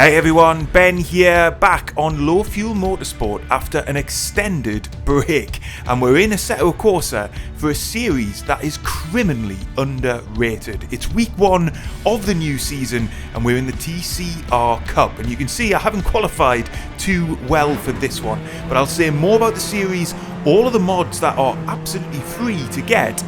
Hey everyone, Ben here, back on Low Fuel Motorsport after an extended break, and we're in Assetto Corsa for a series that is criminally underrated. It's week 1 of the new season and we're in the TCR Cup, and you can see I haven't qualified too well for this one, but I'll say more about the series, all of the mods that are absolutely free to get,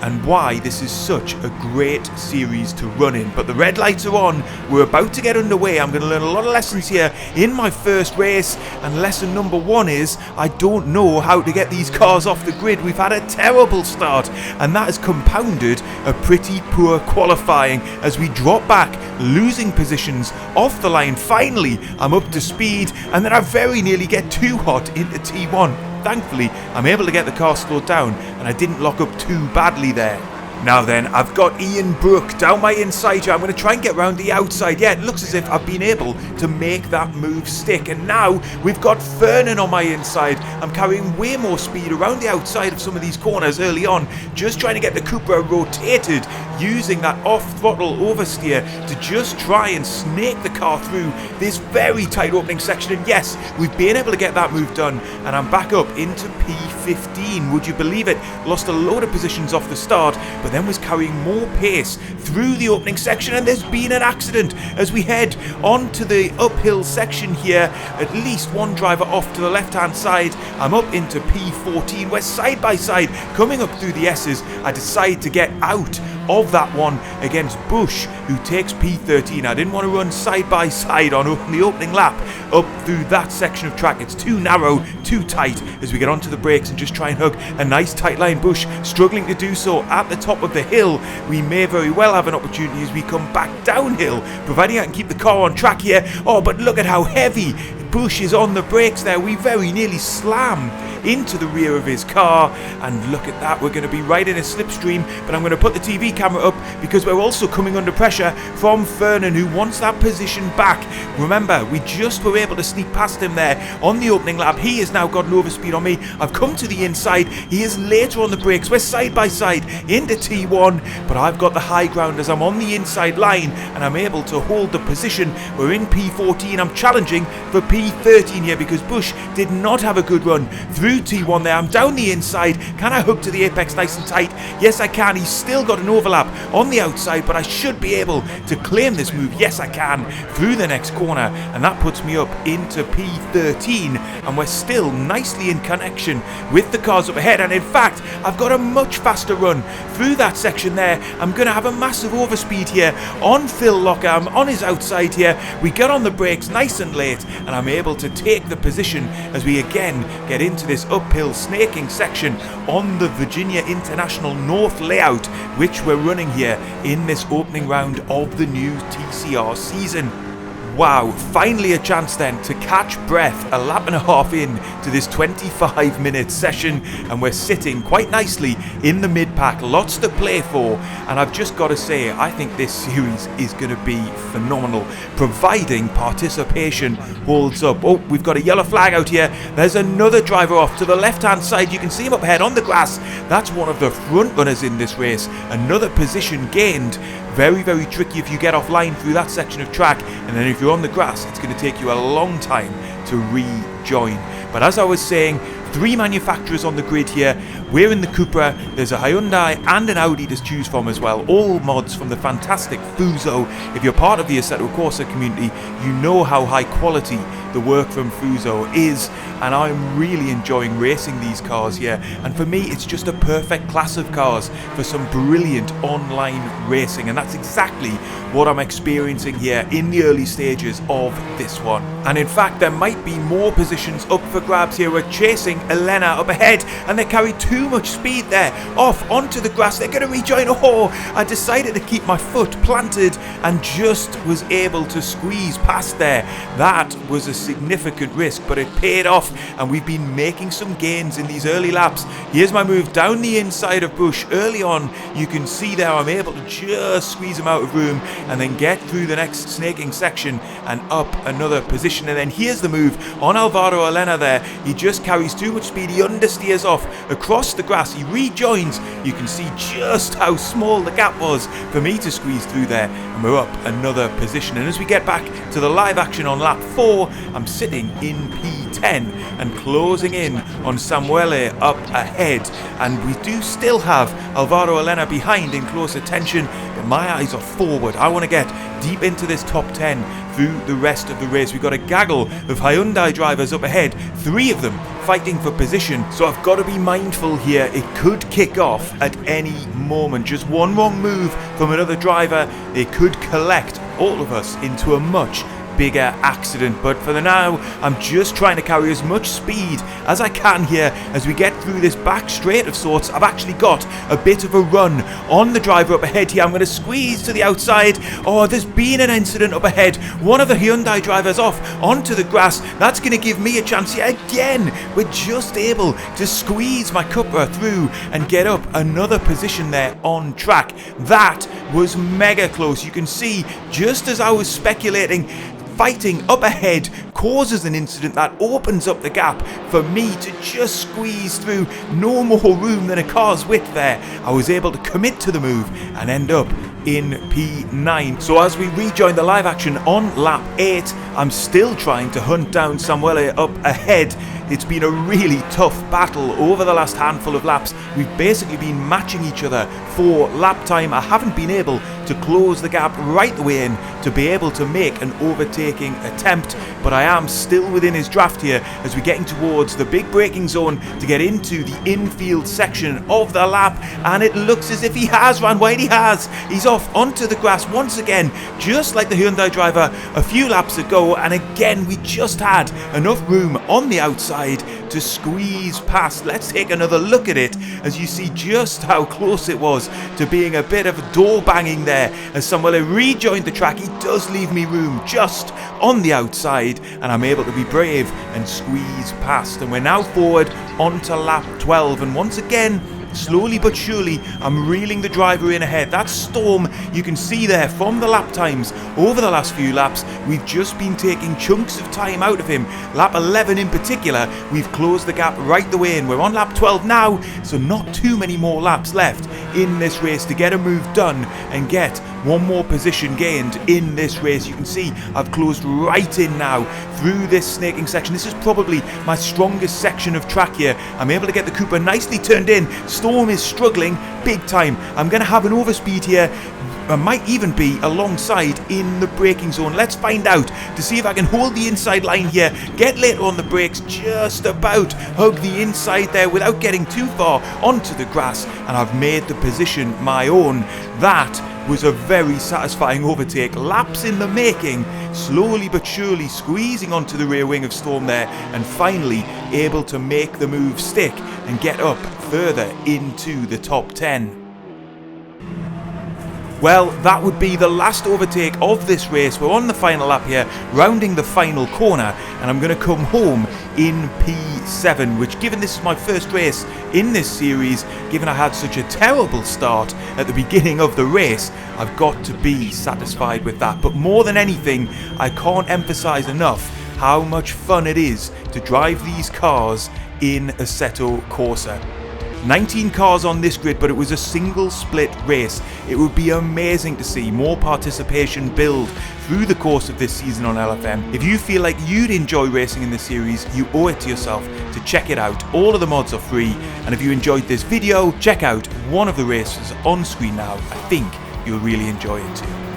and why this is such a great series to run in. But the red lights are on, we're about to get underway. I'm going to learn a lot of lessons here in my first race, and lesson number 1 is I don't know how to get these cars off the grid. We've had a terrible start, and that has compounded a pretty poor qualifying as we drop back, losing positions off the line. Finally, I'm up to speed, and then I very nearly get too hot into T1. Thankfully, I'm able to get the car slowed down and I didn't lock up too badly there. Now then, I've got Ian Brook down my inside here. I'm going to try and get round the outside. Yeah, it looks as if I've been able to make that move stick. And now we've got Fernan on my inside. I'm carrying way more speed around the outside of some of these corners early on, just trying to get the Cupra rotated, using that off-throttle oversteer to just try and snake the car through this very tight opening section. And yes, we've been able to get that move done, and I'm back up into P15. Would you believe it? Lost a load of positions off the start, but then was carrying more pace through the opening section, and there's been an accident as we head onto the uphill section here. At least one driver off to the left hand side. I'm up into P14. We're side by side coming up through the S's. I decide to get out of that one against Bush, who takes P13. I didn't want to run side by side on the opening lap up through that section of track. It's too narrow, too tight as we get onto the brakes and just try and hug a nice tight line. Bush struggling to do so at the top of the hill. We may very well have an opportunity as we come back downhill, providing I can keep the car on track here. Oh, but look at how heavy Bush is on the brakes there. We very nearly slam into the rear of his car, and look at that, we're going to be right in a slipstream. But I'm going to put the TV camera up because we're also coming under pressure from Fernan, who wants that position back. Remember, we just were able to sneak past him there on the opening lap. He has now got an overspeed on me. I've come to the inside. He is later on the brakes. We're side by side into T1, but I've got the high ground as I'm on the inside line and I'm able to hold the position. We're in P14. I'm challenging for P13 here because Bush did not have a good run through T1 there. I'm down the inside. Can I hook to the apex nice and tight? Yes, I can. He's still got an overlap on the outside, but I should be able to claim this move. Yes, I can, through the next corner, and that puts me up into P13, and we're still nicely in connection with the cars up ahead. And in fact, I've got a much faster run through that section there. I'm going to have a massive overspeed here on Phil Locker. I'm on his outside here. We get on the brakes nice and late, and I'm able to take the position as we again get into this uphill snaking section on the Virginia International North layout, which we're running here in this opening round of the new TCR season. Wow, finally a chance then to catch breath a lap and a half in to this 25-minute session, and we're sitting quite nicely in the mid-pack. Lots to play for, and I've just got to say, I think this series is going to be phenomenal, providing participation holds up. Oh, we've got a yellow flag out here. There's another driver off to the left-hand side. You can see him up ahead on the grass. That's one of the front runners in this race. Another position gained. Very, very tricky if you get offline through that section of track, and then if you're on the grass, it's going to take you a long time to rejoin. But as I was saying, 3 manufacturers on the grid here. We're in the Cupra. There's a Hyundai and an Audi to choose from as well. All mods from the fantastic Fuso. If you're part of the Assetto Corsa community, you know how high quality the work from Fuso is, and I'm really enjoying racing these cars here. And for me, it's just a perfect class of cars for some brilliant online racing, and that's exactly what I'm experiencing here in the early stages of this one. And in fact, there might be more positions up for grabs here. We're chasing Elena up ahead, and they carry too much speed there. Off onto the grass, they're going to rejoin. Oh, I decided to keep my foot planted and just was able to squeeze past there. That was a significant risk, but it paid off, and we've been making some gains in these early laps. Here's my move down the inside of Bush early on. You can see there I'm able to just squeeze him out of room and then get through the next snaking section and up another position. And then here's the move on Alvaro Elena there. He just carries too too much speed. He understeers off across the grass. He rejoins. You can see just how small the gap was for me to squeeze through there, and we're up another position. And as we get back to the live action on lap 4, I'm sitting in P10 and closing in on Samuele up ahead, and we do still have Alvaro Elena behind in close attention, but my eyes are forward. I want to get deep into this top 10 through the rest of the race. We've got a gaggle of Hyundai drivers up ahead, 3 of them fighting for position, so I've got to be mindful here. It could kick off at any moment. Just one wrong move from another driver, they could collect all of us into a much bigger accident. But for the now, I'm just trying to carry as much speed as I can here as we get through this back straight of sorts. I've actually got a bit of a run on the driver up ahead here. I'm going to squeeze to the outside. Oh, there's been an incident up ahead. One of the Hyundai drivers off onto the grass. That's going to give me a chance here again. We're just able to squeeze my Cupra through and get up another position there on track. That was mega close. You can see just as I was speculating, fighting up ahead causes an incident that opens up the gap for me to just squeeze through. No more room than a car's width there. I was able to commit to the move and end up in P9. So as we rejoin the live action on lap 8, I'm still trying to hunt down Samuele up ahead. It's been a really tough battle over the last handful of laps. We've basically been matching each other for lap time. I haven't been able to close the gap right the way in to be able to make an overtaking attempt, but I am still within his draft here as we're getting towards the big braking zone to get into the infield section of the lap, and it looks as if he has ran wide. He has. He's off onto the grass once again, just like the Hyundai driver a few laps ago, and again we just had enough room on the outside to squeeze past. Let's take another look at it as you see just how close it was to being a bit of a door banging there. As Samuele rejoined the track, he does leave me room just on the outside, and I'm able to be brave and squeeze past, and we're now forward onto lap 12, and once again, slowly but surely, I'm reeling the driver in ahead. That Storm you can see there from the lap times over the last few laps, we've just been taking chunks of time out of him. Lap 11 in particular, we've closed the gap right the way in. We're on lap 12 now, so not too many more laps left in this race to get a move done and get one more position gained in this race. You can see I've closed right in now through this snaking section. This is probably my strongest section of track here. I'm able to get the Cooper nicely turned in. Storm is struggling big time. I'm going to have an overspeed here. I might even be alongside in the braking zone. Let's find out to see if I can hold the inside line here, get later on the brakes, just about hug the inside there without getting too far onto the grass, and I've made the position my own. That was a very satisfying overtake. Laps in the making, slowly but surely squeezing onto the rear wing of Storm there, and finally able to make the move stick and get up further into the top 10. Well, that would be the last overtake of this race. We're on the final lap here, rounding the final corner, and I'm going to come home in P7, which, given this is my first race in this series, given I had such a terrible start at the beginning of the race, I've got to be satisfied with that. But more than anything, I can't emphasize enough how much fun it is to drive these cars in Assetto Corsa. 19 cars on this grid, but it was a single split race. It would be amazing to see more participation build through the course of this season on LFM. If you feel like you'd enjoy racing in this series, you owe it to yourself to check it out. All of the mods are free, and if you enjoyed this video, check out one of the races on screen now. I think you'll really enjoy it too.